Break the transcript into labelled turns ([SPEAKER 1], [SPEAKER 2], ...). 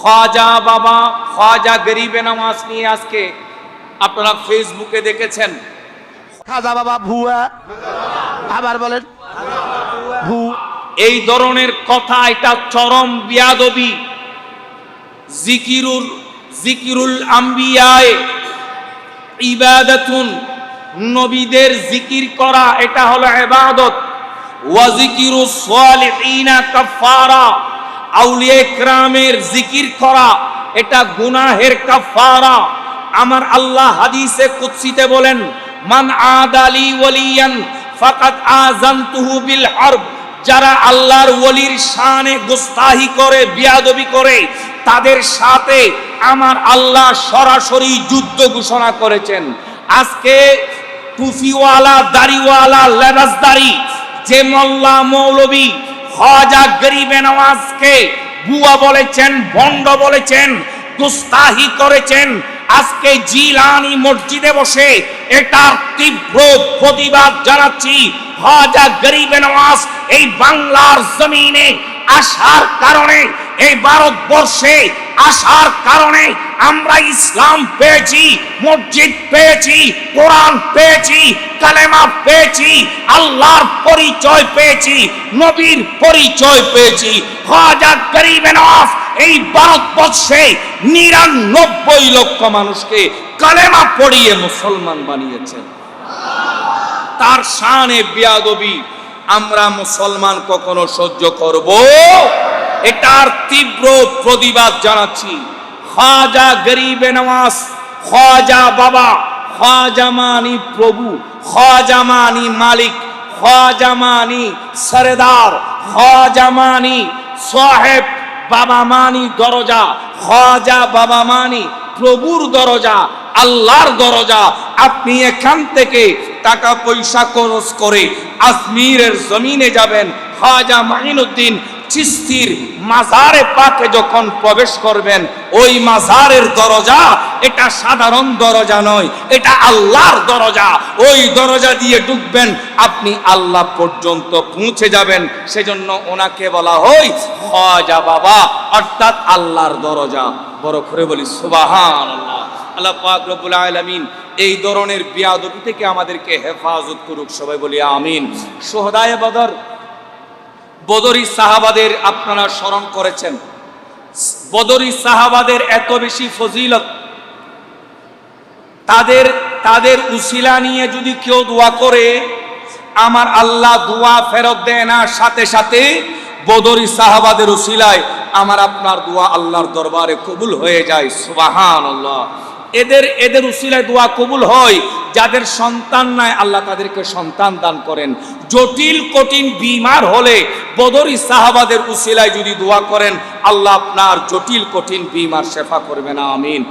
[SPEAKER 1] খ্বাজা বাবা, খ্বাজা গরিবে নওয়াজ নিয়ে আজকে আপনারা ফেসবুকে দেখেছেন।
[SPEAKER 2] খাজা বাবা ভুয়া, আবার বলেন ভু।
[SPEAKER 1] এই ধরনের কথা, এটা চরম বিয়াদবি। জিকিরুল আম্বিয়ায়ে ইবাদাতুন, নবীদের জিকির করা এটা হলো ইবাদত। ওয়া জিকিরুস সালিহিনা কাফারা, আউলিয়া ইকরামের জিকির করা এটা গুনাহের কাফারা। আমার আল্লাহ হাদিসে কুদসিতে বলেন, মান আদালি ওয়ালিয়ান ফাকাদ আযানতুহু বিল হারব। যারা আল্লাহর ওলির শানে গুস্তাহি করে, বিয়াদবি করে, তাদের সাথে আমার আল্লাহ সরাসরি যুদ্ধ ঘোষণা করেছেন। আজকে টুপিওয়ালা, দাড়িওয়ালা, লেবাসদারি যে মোল্লা মৌলবী খ্বাজা গরিবে নওয়াজকে বুয়া বলেছেন, ভণ্ড বলেছেন, গুস্তাহি করেছেন, আজকে জিলানি মসজিদে বসে এটার তীব্র প্রতিবাদ জানাচ্ছি। খ্বাজা গরিবে নওয়াজ এই বাংলার জমিনে আসার কারণে, এই ভারতবর্ষে আসার কারণে আমরা ইসলাম পেয়েছি, মসজিদ পেয়েছি, কোরআন পেয়েছি, কালেমা পেয়েছি, আল্লাহর পরিচয় পেয়েছি, নবীর পরিচয় পেয়েছি। খ্বাজা গরিবে নওয়াজ এই ভারতবর্ষে ৯৯ লক্ষ মানুষকে কালেমা পড়িয়ে মুসলমান বানিয়েছেন। তার শানে বিয়াদবি আমরা মুসলমান কখনো সহ্য করব? এটার তীব্র প্রতিবাদ জানাচ্ছি। খ্বাজা গরিবে নওয়াজ, খ্বাজা বাবা, খ্বাজা মানি প্রভু, খ্বাজা মানি মালিক, খ্বাজা মানি সরদার, খ্বাজা মানি সাহেব, বাবা মানি দরজা, খ্বাজা বাবা মানি প্রভুর দরজা, আল্লাহর দরজা। আপনি এখান থেকে টাকা পয়সা খরচ করে আজমিরের জমিনে যাবেন, খ্বাজা মাইনুদ্দিন চিশতির মাজারে পাকে যখন প্রবেশ করবেন, ওই মাজারের দরজা এটা সাধারণ দরজা নয়, এটা আল্লাহর দরজা। ওই দরজা দিয়ে ঢুকবেন, আপনি আল্লাহ পর্যন্ত পৌঁছে যাবেন। সেজন্য ওনাকে বলা হয় খ্বাজা বাবা, অর্থাৎ আল্লাহর দরজা। বড় করে বলি সুবহানাল্লাহ। আল্লাহ পাক রব্বুল আলামিন এই ধরনের বিয়াদবি থেকে আমাদেরকে হেফাজত করুক, সবাই বলি আমিন। শুহাদায়ে বদর, বদরি সাহাবাদের আপনারা স্মরণ করেছেন। বদরি সাহাবাদের এত বেশি ফজিলত, তাদের উসিলা নিয়ে যদি কেউ দোয়া করে, আমার আল্লাহ দোয়া ফেরত দেয় না, সাথে সাথে বদরি সাহাবাদের উসিলায় আমার আপনার দোয়া আল্লাহর দরবারে কবুল হয়ে যায়। সুবহানাল্লাহ। এদের উসিলায় দোয়া কবুল হয়। যাদের সন্তান নাই, আল্লাহ তাদেরকে সন্তান দান করেন। জটিল কঠিন বিমার হলে বদরি সাহাবাদের উসিলায় যদি দোয়া করেন, আল্লাহ আপনার জটিল কঠিন বিমার শেফা করবেন। আমিন।